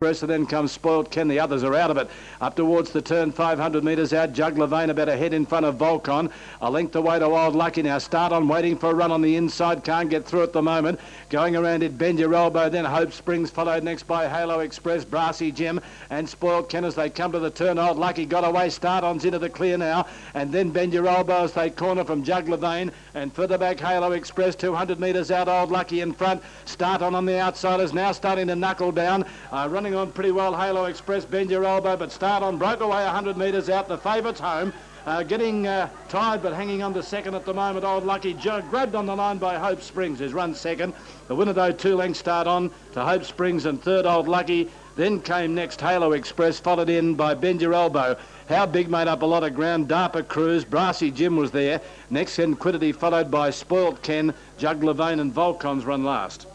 Express, and then comes Spoiled Ken. The others are out of it. Up towards the turn, 500 metres out. Juggler Vein about a head in front of Volcon. A length away to Wild Lucky now. Start on, waiting for a run on the inside. Can't get through at the moment. Going around it, Bend Your Elbow. Then Hope Springs, followed next by Halo Express, Brassy Jim, and Spoiled Ken as they come to the turn. Wild Lucky got away. Start on's into the clear now. And then Bend Your Elbow as they corner from Juggler Vein. And further back, Halo Express, 200 metres out. Old Lucky in front. Start on the outsiders. Now starting to knuckle down. Running on pretty well, Halo Express, Bend Your Elbow, but Start on broke away 100 metres out. The favourites home. Getting tired but hanging on to second at the moment. Old Lucky grabbed on the line by Hope Springs, who's run second. The winner though, 2 lengths Start on to Hope Springs, and third Old Lucky. Then came next Halo Express, followed in by Bend Your Elbow. How Big made up a lot of ground. Darper Cruise, Brassy Jim was there. Next Quiddity, followed by Spoiled Ken, Juggler Vein and Volcons run last.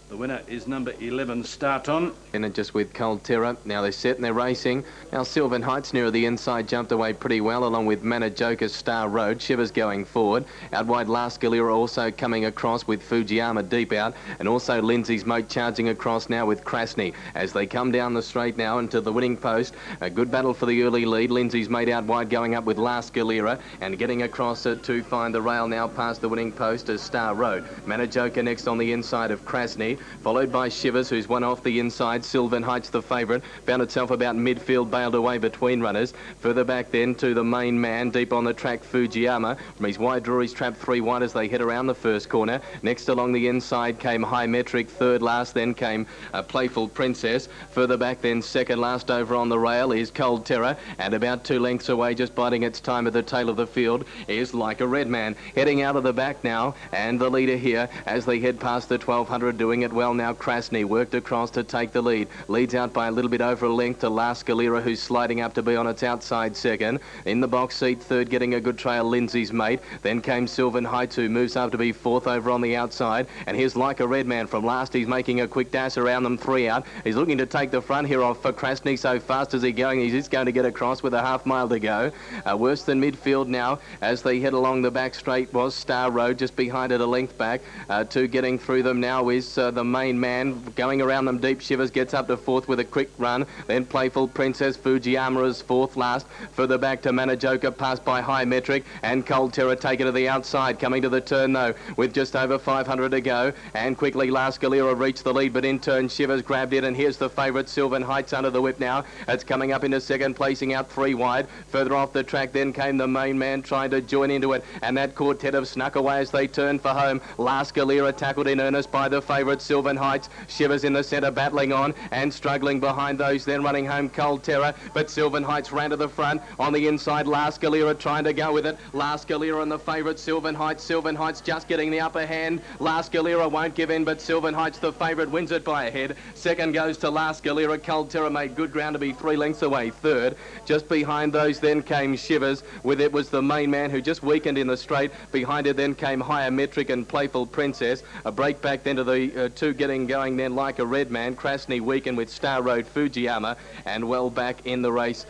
The winner is number 11, Start On. And just with Cold Terror. Now they're set and they're racing. Now Sylvan Heights near the inside jumped away pretty well, along with Manajoka Star Road. Shivers going forward. Out wide, Last Galera also coming across with Fujiyama deep out. And also Lindsay's Moat charging across now with Krasny as they come down the straight now into the winning post. A good battle for the early lead. Lindsay's Mate out wide going up with Last Galera and getting across to find the rail now past the winning post as Star Road. Manajoka next on the inside of Krasny, followed by Shivers, who's one off the inside. Sylvan Heights, the favourite, found itself about midfield, bailed away between runners. Further back then to the main man, deep on the track, Fujiyama. From his wide draw, he's trapped 3 wide as they head around the first corner. Next along the inside came High Metric, third last, then came Playful Princess. Further back then, second last over on the rail is Cold Terror, and about 2 lengths away, just biding its time at the tail of the field, is Like a Red Man. Heading out of the back now, and the leader here as they head past the 1200, doing it well now. Krasny worked across to take the lead. Leads out by a little bit over a length to Last Galera, who's sliding up to be on its outside second. In the box seat, third, getting a good trail, Lindsay's Mate. Then came Sylvan Heights, who moves up to be fourth over on the outside. And here's Like a Red Man from last. He's making a quick dash around them, 3 out. He's looking to take the front here off for Krasny. So fast as he's going, he's just going to get across with a half-mile to go. Worse than midfield now as they head along the back straight was Star Road, just behind it a length back. Two getting through them now is the main man. Going around them deep, Shivers gets up to fourth with a quick run. Then Playful Princess, Fujiyama is fourth last. Further back to Manajoka, passed by High Metric, and Cold Terror take it to the outside. Coming to the turn though, with just over 500 to go, and quickly Last Galera reached the lead, but in turn Shivers grabbed it, and here's the favourite, Sylvan Heights, under the whip now. It's coming up into second, placing out 3 wide. Further off the track then came the main man trying to join into it, and that quartet have snuck away as they turn for home. Last Galera tackled in earnest by the favourite, Sylvan Heights. Shivers in the centre battling on and struggling behind those, then running home Cold Terror, but Sylvan Heights ran to the front. On the inside, Last Galera trying to go with it. Last Galera and the favourite, Sylvan Heights. Sylvan Heights just getting the upper hand. Last Galera won't give in, but Sylvan Heights, the favourite, wins it by a head. Second goes to Last Galera. Cold Terror made good ground to be 3 lengths away. Third, just behind those then came Shivers. With it was the main man who just weakened in the straight. Behind it then came Higher Metric and Playful Princess. A break back then to the 2 getting going then Like a Red Man. Krasny weakened with Star Road, Fujiyama, and well back in the race.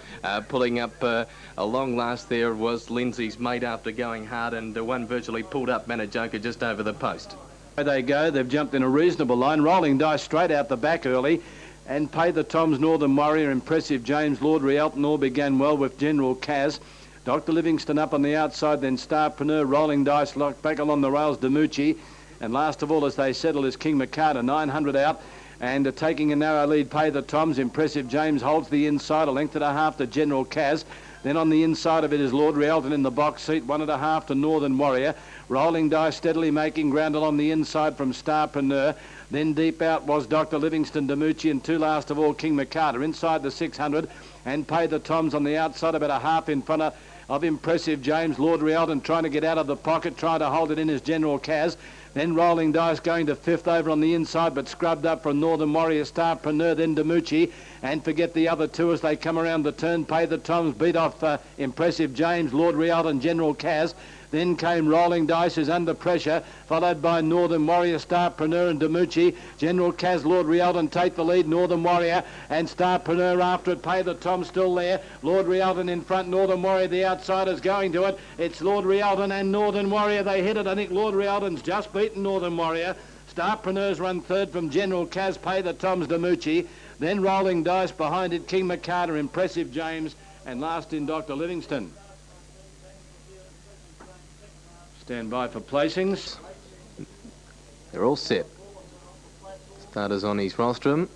Pulling up a long last there was Lindsay's Mate after going hard, and one virtually pulled up Manajoka just over the post. There they go. They've jumped in a reasonable line. Rolling Dice straight out the back early. And Pay the Toms, Northern Warrior, Impressive James, Lord Rialton all began well with General Kaz. Dr. Livingston up on the outside, then Starpreneur, Rolling Dice locked back along the rails, Demucci. And last of all, as they settle, is King Makata, 900 out. And taking a narrow lead, Pay the Toms. Impressive James holds the inside, a length and a half to General Kaz. Then on the inside of it is Lord Rialton in the box seat, 1.5 to Northern Warrior. Rolling Dice steadily making ground along the inside from Starpreneur. Then deep out was Dr. Livingston, Demucci, and 2 last of all, King Makata. Inside the 600, and Pay the Toms on the outside, about a half in front of Impressive James. Lord Rialton trying to get out of the pocket, trying to hold it in as General Kaz. Then Rolling Dice going to 5th over on the inside, but scrubbed up from Northern Warrior, Starpreneur, then Demucci. And forget the other 2 as they come around the turn. Pay the Toms beat off Impressive James, Lord Rialton, General Kaz. Then came Rolling Dice, who's under pressure, followed by Northern Warrior, Starpreneur and Demucci. General Kaz, Lord Rialton take the lead, Northern Warrior and Starpreneur after it. Pay the Tom still there. Lord Rialton in front, Northern Warrior, the outsiders going to it. It's Lord Rialton and Northern Warrior. They hit it. I think Lord Rialton's just beaten Northern Warrior. Starpreneur's run third from General Kaz, Pay the Toms, Demucci. Then Rolling Dice behind it, King McCarter, Impressive James, and last in Dr. Livingston. Stand by for placings. They're all set. Starters on his rostrum.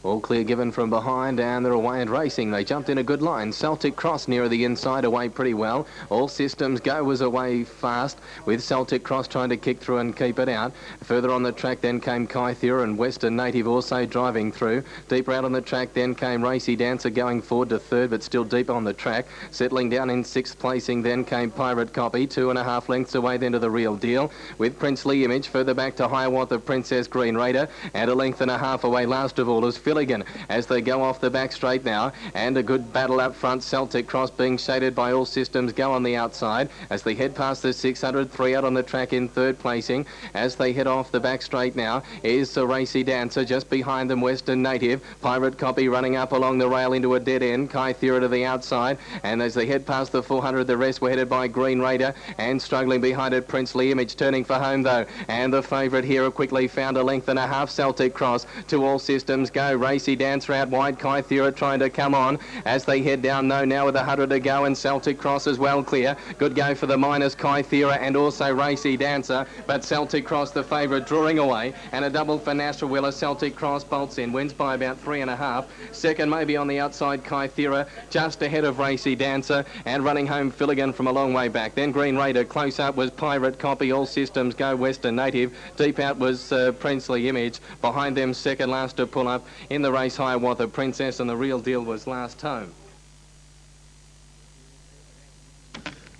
All clear given from behind, and they're away and racing. They jumped in a good line. Celtic Cross nearer the inside, away pretty well. All Systems Go was away fast, with Celtic Cross trying to kick through and keep it out. Further on the track then came Kyneton, and Western Native also driving through. Deeper out on the track then came Racy Dancer going forward to third, but still deep on the track. Settling down in sixth placing then came Pirate Copy, 2.5 lengths away then to the Real Deal, with Princely Image further back to Hiawatha Princess Green Raider, and a length and a half away last of all is Filligan as they go off the back straight now, and a good battle up front. Celtic Cross being shaded by All Systems Go on the outside as they head past the 600, 3 out on the track in third placing. As they head off the back straight now is the Racy Dancer, just behind them Western Native, Pirate Copy running up along the rail into a dead end, Kyneton to the outside, and as they head past the 400 the rest were headed by Green Raider, and struggling behind it Princely Image, turning for home though, and the favourite here quickly found a length and a half. Celtic Cross to All Systems Go. Racy Dancer out wide, Kyneton trying to come on as they head down though now with 100 to go, and Celtic Cross is well clear. Good go for the minors, Kyneton and also Racy Dancer, but Celtic Cross the favourite drawing away, and a double for Nasser Willer. Celtic Cross bolts in, wins by about 3.5. Second maybe on the outside Kyneton, just ahead of Racy Dancer, and running home Filligan from a long way back. Then Green Raider, close up was Pirate Copy, All Systems Go, Western Native. Deep out was Princely Image. Behind them second last to pull up in the race Hiawatha Princess, and the Real Deal was last home.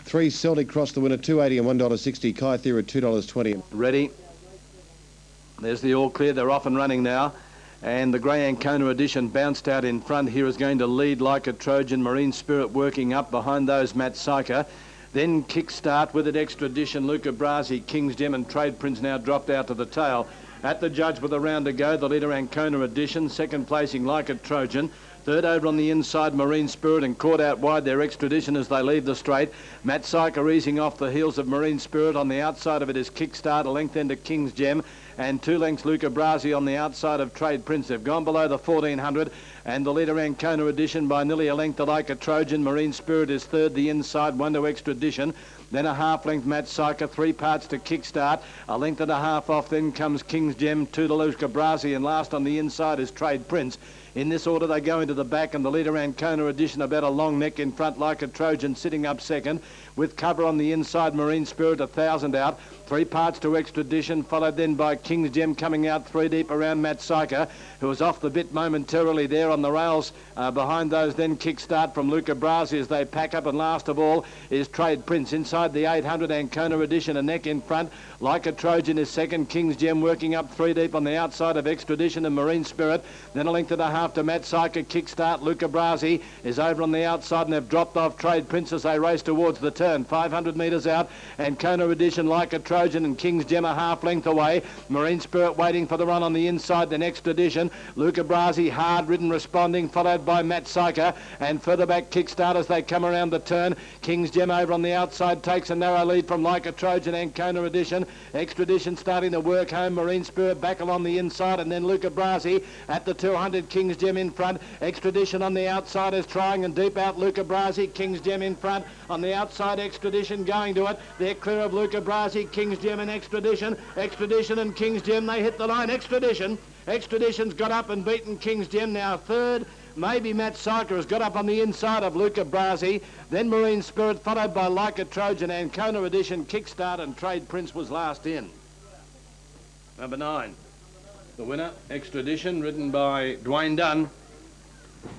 3 Celtic Cross the winner, $2.80 and $1.60. Kyneton at $2.20. Ready. There's the all clear. They're off and running now. And the Grey Ancona Edition bounced out in front here, is going to lead like a Trojan. Marine Spirit working up behind those, Matt Syker. Then Kickstart with it, Extradition, Luca Brasi, King's Gem and Trade Prince now dropped out to the tail. At the judge with a round to go, the leader Ancona Edition, second placing like a Trojan. Third over on the inside, Marine Spirit, and caught out wide their Extradition as they leave the straight. Matt Syker easing off the heels of Marine Spirit. On the outside of it is Kickstart, a length into King's Gem, and 2 lengths Luca Brasi on the outside of Trade Prince. They've gone below the 1400, and the leader Ancona Edition by nearly a length to like a Trojan. Marine Spirit is third, the inside, 1 to Extradition. Then a half length Matt Syker, 3 parts to Kickstart, a length and a half off. Then comes King's Gem, 2 to Luca Brasi, and last on the inside is Trade Prince. In this order they go into the back, and the leader Ancona Edition about a long neck in front like a Trojan sitting up second, with cover on the inside Marine Spirit, 1,000 out. 3 parts to Extradition, followed then by King's Gem coming out 3 deep around Matt Syker, who was off the bit momentarily there on the rails. Behind those then Kickstart from Luca Brasi as they pack up, and last of all is Trade Prince. Inside the 800 Ancona Edition, a neck in front like a Trojan is second. King's Gem working up 3 deep on the outside of Extradition and Marine Spirit. Then a length and a half to Matt Syker. Kickstart, Luca Brasi is over on the outside, and they've dropped off Trade Prince as they race towards the turn. 500 metres out, Ancona Edition like a Trojan, and King's Gem a half length away. Marine Spirit waiting for the run on the inside, then Extradition. Luca Brasi hard ridden responding, followed by Matt Syker, and further back Kickstart as they come around the turn. King's Gem over on the outside takes a narrow lead from like a Trojan. Ancona Edition, Extradition starting to work home. Marine Spirit back along the inside, and then Luca Brasi at the 200. King's Gem in front. Extradition on the outside is trying, and deep out Luca Brasi. King's Gem in front. On the outside Extradition going to it. They're clear of Luca Brasi, King's Gem and Extradition. Extradition and King's Gem, they hit the line. Extradition's got up and beaten King's Gem now third. Maybe Matt Syker has got up on the inside of Luca Brasi. Then Marine Spirit followed by like a Trojan. Ancona Edition, Kickstart and Trade Prince was last in. Number 9. The winner, Extradition, ridden by Dwayne Dunn.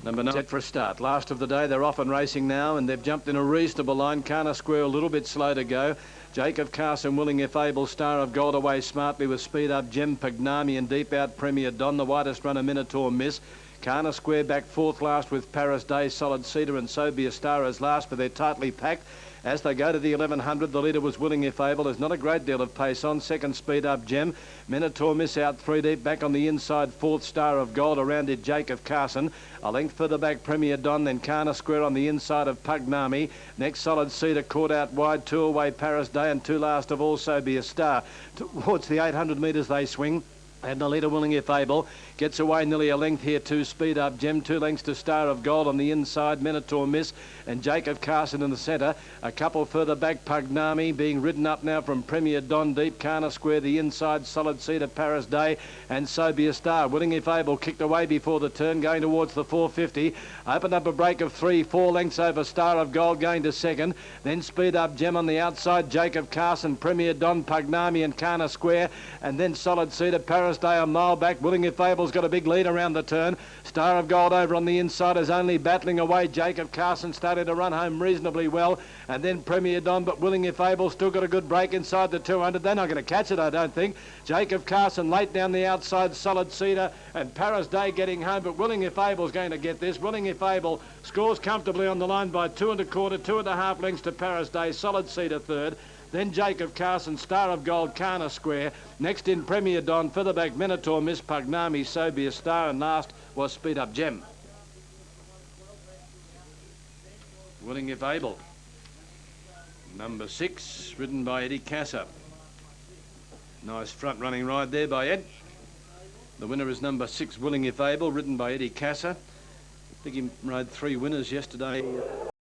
Number 9 set for a start. Last of the day, they're off and racing now, and they've jumped in a reasonable line. Kana Square a little bit slow to go. Jacob Carson willing if able. Star of Gold away smartly with speed up. Gem Pagnami and deep out Premier Don. The widest runner Minotaur Miss. Kana Square back 4th last with Paris Day, Solid Cedar and So Be a Star as last, but they're tightly packed. As they go to the 1100, the leader was willing if able. There's not a great deal of pace on. Second speed up Gem. Minotaur Miss out 3 deep. Back on the inside, 4th Star of Gold. Around it Jacob Carson. A length further back Premier Don. Then Kana Square on the inside of Pagnami. Next Solid Cedar caught out wide. 2 away Paris Day, and 2 last of all So Be a Star. Towards the 800 metres they swing. And the leader, Willing If Able, gets away nearly a length here to Speed Up Gem. 2 lengths to Star of Gold on the inside, Minotaur Miss and Jacob Carson in the centre. A couple further back, Pugnami being ridden up now from Premier Don Deep, Kana Square the inside, Solid Seed of Paris Day and So Be a Star. Willing If Able kicked away before the turn, going towards the 450. Opened up a break of 4 lengths over Star of Gold, going to second. Then Speed Up Gem on the outside, Jacob Carson, Premier Don, Pugnami and Kana Square. And then Solid Seed of Paris Day a mile back. Willing If Able's got a big lead around the turn. Star of Gold over on the inside is only battling away. Jacob Carson started to run home reasonably well. And then Premier Don, but Willing If Able still got a good break inside the 200. They're not going to catch it, I don't think. Jacob Carson late down the outside, Solid Cedar and Paris Day getting home, but Willing If Able's going to get this. Willing If Able scores comfortably on the line by 2 1/4, 2.5 lengths to Paris Day, Solid Cedar third. Then Jacob Carson, Star of Gold, Kana Square. Next in Premier Don, further back Minotaur, Miss Pugnami, So Be a Star, and last was Speed Up Gem. Willing If Able. Number 6, ridden by Eddie Casser. Nice front running ride there by Ed. The winner is number 6, Willing If Able, ridden by Eddie Casser. I think he rode 3 winners yesterday.